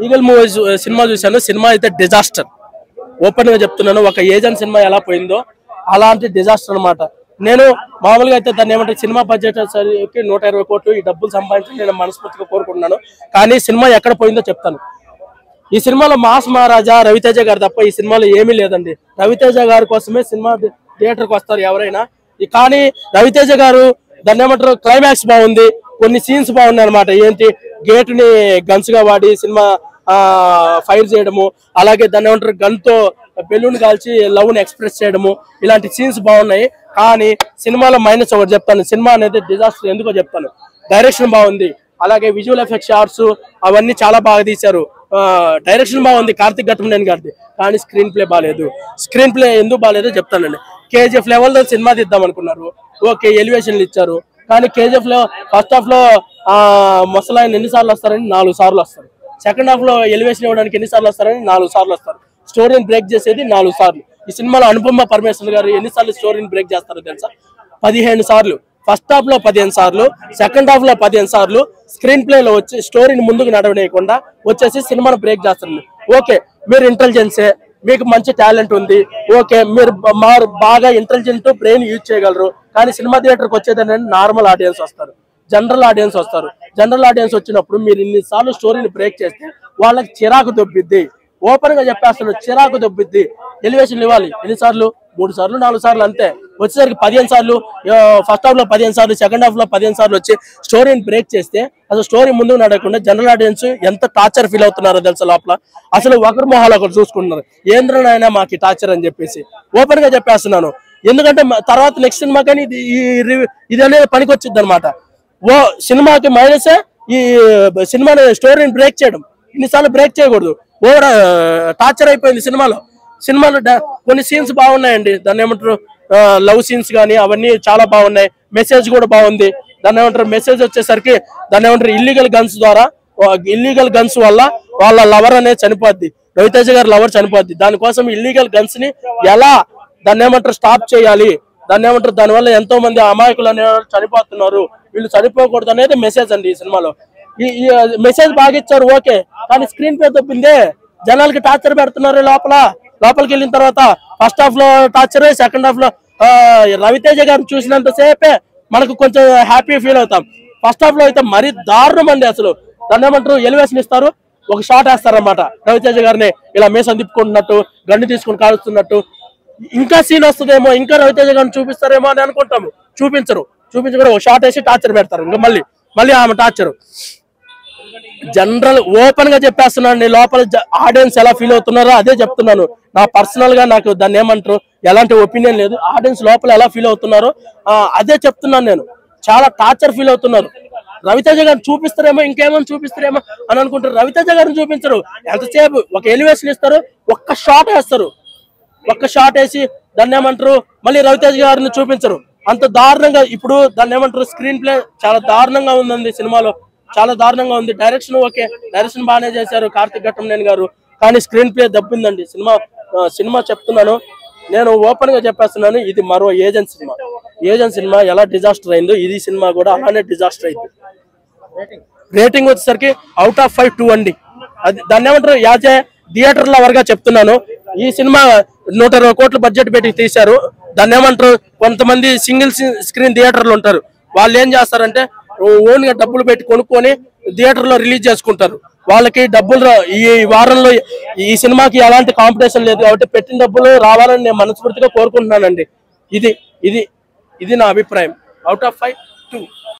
Eagle movies cinema చూశాను. Cinema అయితే disaster. Open గా చెప్తున్నాను. ఒక ఏజెంట్ సినిమా ఎలా పోయిందో అలాంటి డిజాస్టర్ అన్నమాట. నేను మామూలుగా అయితే దాన్ని ఏమంటే సినిమా బడ్జెట్ సరికి 120 కోట్లు ఈ డబ్బులు సంపాదించి నేను మనస్ఫూర్తిగా కోరుకుంటున్నాను. కానీ సినిమా ఎక్కడ పోయిందో చెప్తాను. ఈ సినిమాలో మాస్ మహారాజా రవితేజ గారు తప్ప ఈ సినిమాలో ఏమీ లేదండి. రవితేజ గారి కోసమే సినిమా థియేటర్కి వస్తారు ఎవరైనా. కానీ రవితేజ గారు దాన్ని ఏమంటారు, క్లైమాక్స్ బాగుంది, కొన్ని సీన్స్ బాగున్నాయి అనమాట. ఏంటి, గేట్ ని గన్స్ గా వాడి సినిమా ఫైర్ చేయడము, అలాగే దాన్ని ఏమంటారు గన్ తో బెలూన్ కాల్చి లవ్ ని ఎక్స్ప్రెస్ చేయడము, ఇలాంటి సీన్స్ బాగున్నాయి. కానీ సినిమాలో మైనస్ ఒకటి చెప్తాను. సినిమా అనేది డిజాస్టర్ ఎందుకో చెప్తాను. డైరెక్షన్ బాగుంది, అలాగే విజువల్ ఎఫెక్ట్ షార్ట్స్ అవన్నీ చాలా బాగా తీశారు. డైరెక్షన్ బాగుంది కార్తిక్ ఘట్టమనేని గారిది. కానీ స్క్రీన్ ప్లే బాగాలేదు. స్క్రీన్ ప్లే ఎందుకు బాగాలేదో చెప్తానండి. కేజీఎఫ్ లెవెల్ తో సినిమా తీద్దాం అనుకున్నారు, ఓకే ఎలివేషన్లు ఇచ్చారు. కానీ కేజీఎఫ్ లో ఫస్ట్ హాఫ్ లో ముసలాయన ఎన్నిసార్లు వస్తారని 4 సార్లు వస్తారు. సెకండ్ హాఫ్ లో ఎలివేషన్ ఇవ్వడానికి ఎన్నిసార్లు వస్తారని 4 సార్లు వస్తారు. స్టోరీని బ్రేక్ చేసేది 4 సార్లు. ఈ సినిమాలో అనుపమ పరమేశ్వర్ గారు ఎన్నిసార్లు స్టోరీని బ్రేక్ చేస్తారో తెలుసా? 15 సార్లు. ఫస్ట్ హాఫ్ లో 15 సార్లు, సెకండ్ హాఫ్ లో 15 సార్లు స్క్రీన్ ప్లే లో వచ్చి స్టోరీని ముందుకు నడవనేయకుండా వచ్చేసి సినిమాను బ్రేక్ చేస్తారు. ఓకే, మీరు ఇంటెలిజెన్సే, మీకు మంచి టాలెంట్ ఉంది, ఓకే మీరు బాగా ఇంటెలిజెంట్ బ్రెయిన్ యూజ్ చేయగలరు. కానీ సినిమా థియేటర్కి వచ్చేదని నార్మల్ ఆడియన్స్ వస్తారు, జనరల్ ఆడియన్స్ వస్తారు. జనరల్ ఆడియన్స్ వచ్చినప్పుడు మీరు ఇన్నిసార్లు స్టోరీని బ్రేక్ చేస్తే వాళ్ళకి చిరాకు దొబ్బిద్ది. ఓపెన్ గా చెప్పేస్తాను, చిరాకు దొబ్బిద్ది. ఎలివేషన్ ఇవ్వాలి ఎన్నిసార్లు? 3 సార్లు 4 సార్లు అంతే. వచ్చేసరికి 15 సార్లు, ఫస్ట్ హాఫ్ లో 15 సార్లు, సెకండ్ హాఫ్ లో 15 సార్లు వచ్చి స్టోరీని బ్రేక్ చేస్తే అసలు స్టోరీ ముందుకు నడకుండా జనరల్ ఆడియన్స్ ఎంత టార్చర్ ఫీల్ అవుతున్నారో తెలుసా లోపల. అసలు ఒకరి మొహాలు ఒకరు చూసుకుంటున్నారు, ఏంద్రనైనా మాకు టార్చర్ అని చెప్పేసి. ఓపెన్ గా చెప్పేస్తున్నాను. ఎందుకంటే తర్వాత నెక్స్ట్ సినిమా కానీ ఇది అనేది పనికొచ్చిద్ది అనమాట. సినిమాకి మైనసే ఈ సినిమాని స్టోరీని బ్రేక్ చేయడం. ఇన్నిసార్లు బ్రేక్ చేయకూడదు. ఓవర్ టార్చర్ అయిపోయింది సినిమాలో. సినిమాలో కొన్ని సీన్స్ బాగున్నాయండి, దాన్ని ఏమంటారు లవ్ సీన్స్ కానీ అవన్నీ చాలా బాగున్నాయి. మెసేజ్ కూడా బాగుంది. దాన్ని ఏమంటారు మెసేజ్ వచ్చేసరికి దాన్ని ఏమంటారు ఇల్లీగల్ గన్స్ వల్ల వాళ్ళ లవర్ అనేది చనిపోద్ది. రవితేజ గారి లవర్ చనిపోద్ది. దానికోసం ఇల్లీగల్ గన్స్ ని ఎలా దాన్ని ఏమంటారు స్టాప్ చేయాలి, దాన్ని ఏమంటారు దానివల్ల ఎంతో మంది అమాయకులు అనే చనిపోతున్నారు, వీళ్ళు చనిపోకూడదు అనేది మెసేజ్ అండి ఈ సినిమాలో. ఈ మెసేజ్ బాగా ఇచ్చారు, ఓకే. కానీ స్క్రీన్ ప్లే తప్పిందే. జనాలకి టార్చర్ పెడుతున్నారు లోపలికి వెళ్ళిన తర్వాత. ఫస్ట్ హాఫ్ లో టార్చర్, సెకండ్ హాఫ్ లో రవితేజ గారిని చూసినంత సేపే మనకు కొంచెం హ్యాపీ ఫీల్ అవుతాం. ఫస్ట్ హాఫ్ లో అయితే మరీ దారుణం అండి. అసలు దాన్ని ఏమంటారు ఎలివేషన్ ఇస్తారు, ఒక షాట్ వేస్తారనమాట రవితేజ గారిని ఇలా మీసం తిప్పుకుంటున్నట్టు, గన్ను తీసుకుని కాలుస్తున్నట్టు. ఇంకా సీన్ వస్తుందేమో, ఇంకా రవితేజ గారిని చూపిస్తారేమో అని అనుకుంటాము. చూపించకుండా ఒక షాట్ వేసి టార్చర్ పెడతారు. ఇంకా మళ్ళీ ఆమె టార్చర్. జనరల్ ఓపెన్ గా చెప్పేస్తున్నాను, లోపల ఆడియన్స్ ఎలా ఫీల్ అవుతున్నారో అదే చెప్తున్నాను. నా పర్సనల్ గా నాకు దాన్ని ఏమంటారు ఎలాంటి ఒపీనియన్ లేదు. ఆడియన్స్ లోపల ఎలా ఫీల్ అవుతున్నారో అదే చెప్తున్నాను నేను. చాలా టార్చర్ ఫీల్ అవుతున్నారు. రవితేజ గారిని చూపిస్తారేమో, ఇంకేమో చూపిస్తారేమో అని అనుకుంటారు. రవితేజ గారిని చూపించరు. ఎంతసేపు ఒక ఎలివేషన్ ఇస్తారు, ఒక్క షాట్ వేసి దాన్ని ఏమంటారు మళ్ళీ రవితేజ గారిని చూపించరు. అంత దారుణంగా ఇప్పుడు దాన్ని ఏమంటారు స్క్రీన్ ప్లే చాలా దారుణంగా ఉందండి సినిమాలో, చాలా దారుణంగా ఉంది. డైరెక్షన్ ఓకే, డైరెక్షన్ బాగానే చేశారు కార్తిక్ ఘట్టమనేని గారు. కానీ స్క్రీన్ ప్లే దబ్బిందండి సినిమా చెప్తున్నాను నేను, ఓపెన్ గా చెప్పేస్తున్నాను. ఇది మరో ఏజెంట్ సినిమా ఎలా డిజాస్టర్ అయిందో ఇది సినిమా కూడా అలానే డిజాస్టర్ అయింది. రేటింగ్ వచ్చేసరికి అవుట్ ఆఫ్ 5 2 అండి. అది దాన్ని ఏమంటారు యాజ్ ఏ థియేటర్ లవర్ గా చెప్తున్నాను. ఈ సినిమా 120 కోట్ల బడ్జెట్ పెట్టి తీశారు. దాన్ని ఏమంటారు కొంతమంది సింగిల్ స్క్రీన్ థియేటర్లు ఉంటారు, వాళ్ళు ఏం చేస్తారంటే ఓన్ గా డబ్బులు పెట్టి కొనుక్కొని థియేటర్ లో రిలీజ్ చేసుకుంటారు. వాళ్ళకి డబ్బులు ఈ వారంలో ఈ సినిమాకి ఎలాంటి కాంపిటీషన్ లేదు కాబట్టి పెట్టిన డబ్బులు రావాలని నేను మనస్ఫూర్తిగా కోరుకుంటున్నానండి. ఇది నా అభిప్రాయం. Out of 5 2.